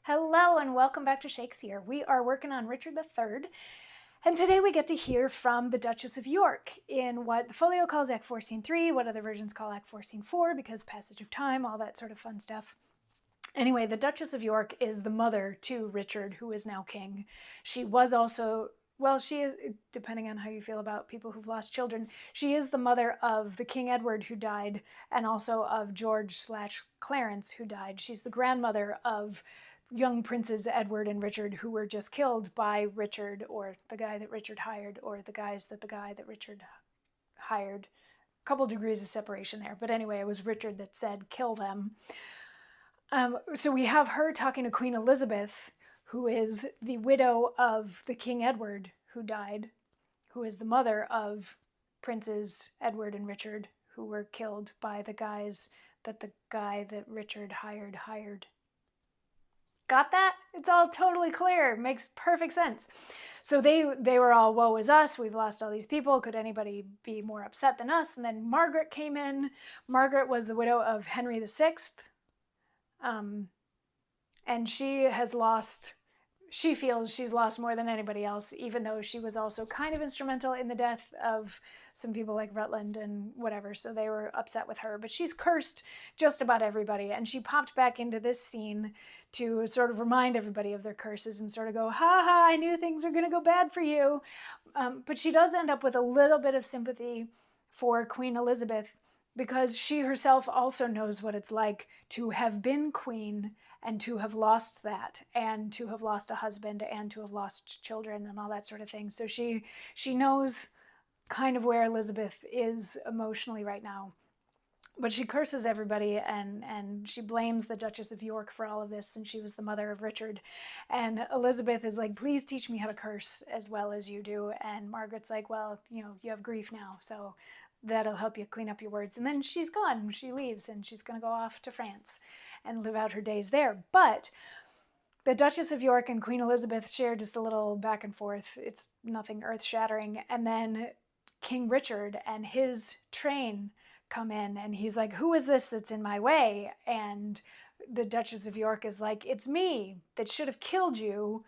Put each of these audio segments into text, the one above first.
Hello and welcome back to Shakesyear. We are working on Richard III, and today we get to hear from the Duchess of York in what the folio calls Act 4, Scene 3, what other versions call Act 4, Scene 4, because passage of time, all that sort of fun stuff. Anyway, the Duchess of York is the mother to Richard, who is now king. She was also, well, she is, depending on how you feel about people who've lost children, she is the mother of the King Edward who died, and also of George/Clarence who died. She's the grandmother of young princes Edward and Richard who were just killed by Richard, or the guy that Richard hired, or the guy that Richard hired. A couple degrees of separation there, but anyway, it was Richard that said kill them. So we have her talking to Queen Elizabeth, who is the widow of the King Edward who died, who is the mother of Princes Edward and Richard, who were killed by the guy that Richard hired. Got that? It's all totally clear. Makes perfect sense. So they were all, woe is us. We've lost all these people. Could anybody be more upset than us? And then Margaret came in. Margaret was the widow of Henry VI. And she feels she's lost more than anybody else, even though she was also kind of instrumental in the death of some people like Rutland and whatever, so they were upset with her. But she's cursed just about everybody, and she popped back into this scene to sort of remind everybody of their curses and sort of go, ha ha, I knew things were going to go bad for you. But she does end up with a little bit of sympathy for Queen Elizabeth, because she herself also knows what it's like to have been queen and to have lost that, and to have lost a husband, and to have lost children and all that sort of thing. So she knows kind of where Elizabeth is emotionally right now. But she curses everybody, and she blames the Duchess of York for all of this, and she was the mother of Richard. And Elizabeth is like, please teach me how to curse as well as you do. And Margaret's like, well, you have grief now, so that'll help you clean up your words. And then she's gone. She leaves, and she's going to go off to France and live out her days there. But the Duchess of York and Queen Elizabeth share just a little back and forth. It's nothing earth-shattering. And then King Richard and his train come in, and he's like, who is this that's in my way? And the Duchess of York is like, it's me that should have killed you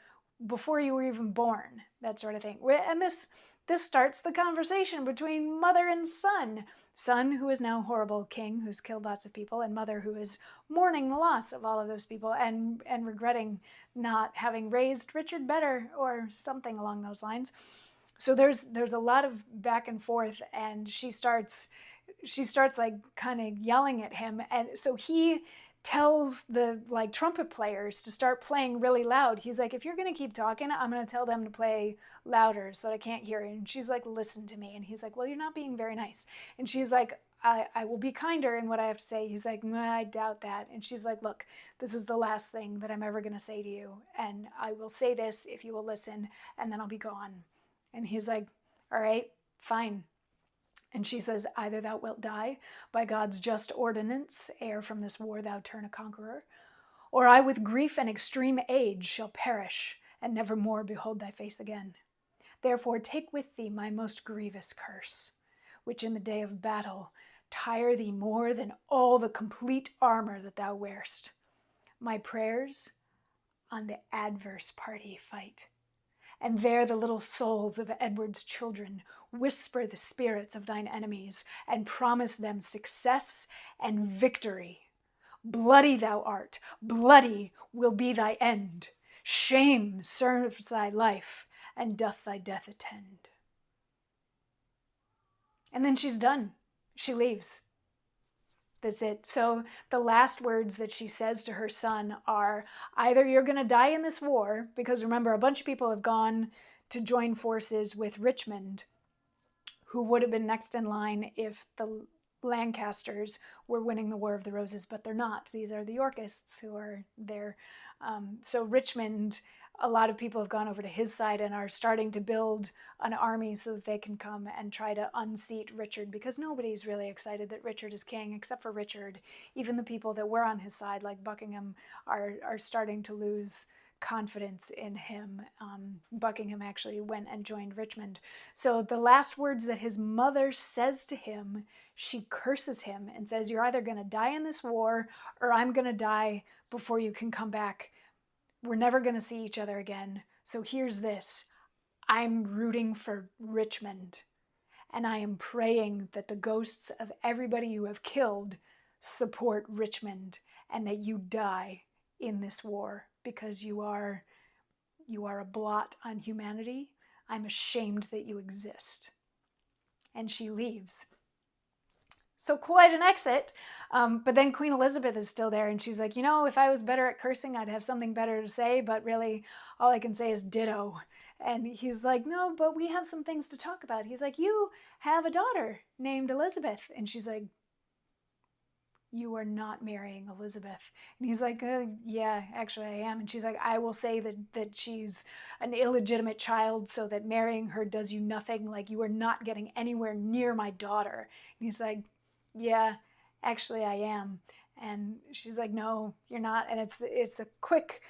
before you were even born, that sort of thing. And this starts the conversation between mother and son. Son, who is now horrible king, who's killed lots of people, and mother, who is mourning the loss of all of those people and regretting not having raised Richard better, or something along those lines. So there's a lot of back and forth, and she starts like kind of yelling at him, and so he tells the like trumpet players to start playing really loud. He's like, if you're going to keep talking, I'm going to tell them to play louder so that I can't hear it. And she's like, listen to me. And he's like, well, you're not being very nice. And she's like, I will be kinder in what I have to say. He's like, I doubt that. And she's like, look, this is the last thing that I'm ever going to say to you, and I will say this if you will listen, and then I'll be gone. And he's like, all right, fine. And she says, either thou wilt die by God's just ordinance, ere from this war thou turn a conqueror, or I with grief and extreme age shall perish, and never more behold thy face again. Therefore take with thee my most grievous curse, which in the day of battle tire thee more than all the complete armor that thou wearest. My prayers on the adverse party fight, and there the little souls of Edward's children whisper the spirits of thine enemies, and promise them success and victory. Bloody thou art, bloody will be thy end. Shame serves thy life, and doth thy death attend. And then she's done. She leaves. That's it. So the last words that she says to her son are, either you're going to die in this war, because remember, a bunch of people have gone to join forces with Richmond, who would have been next in line if the Lancasters were winning the War of the Roses, but they're not. These are the Yorkists who are there. So Richmond, a lot of people have gone over to his side and are starting to build an army so that they can come and try to unseat Richard, because nobody's really excited that Richard is king except for Richard. Even the people that were on his side, like Buckingham, are starting to lose confidence in him. Buckingham actually went and joined Richmond. So the last words that his mother says to him, she curses him and says, you're either going to die in this war, or I'm going to die before you can come back we're never going to see each other again. So here's this. I'm rooting for Richmond, and I am praying that the ghosts of everybody you have killed support Richmond, and that you die in this war, because you are a blot on humanity. I'm ashamed that you exist. And she leaves. So quite an exit. But then Queen Elizabeth is still there, and she's like, if I was better at cursing, I'd have something better to say, but really all I can say is ditto. And he's like, no, but we have some things to talk about. He's like, you have a daughter named Elizabeth. And she's like, you are not marrying Elizabeth. And he's like, yeah, actually I am. And she's like, I will say that she's an illegitimate child, so that marrying her does you nothing. Like, you are not getting anywhere near my daughter. And he's like, yeah, actually I am. And she's like, no, you're not. And it's a quick,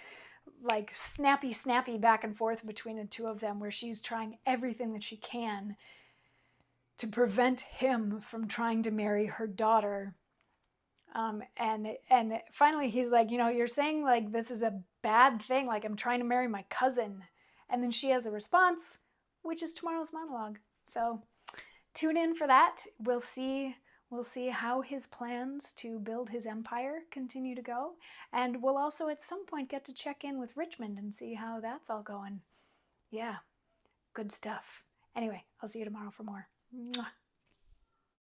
like, snappy back and forth between the two of them, where she's trying everything that she can to prevent him from trying to marry her daughter. And finally he's like, you're saying like this is a bad thing, like I'm trying to marry my cousin. And then she has a response, which is tomorrow's monologue. So tune in for that. We'll see how his plans to build his empire continue to go. And we'll also at some point get to check in with Richmond and see how that's all going. Yeah, good stuff. Anyway, I'll see you tomorrow for more. Mwah.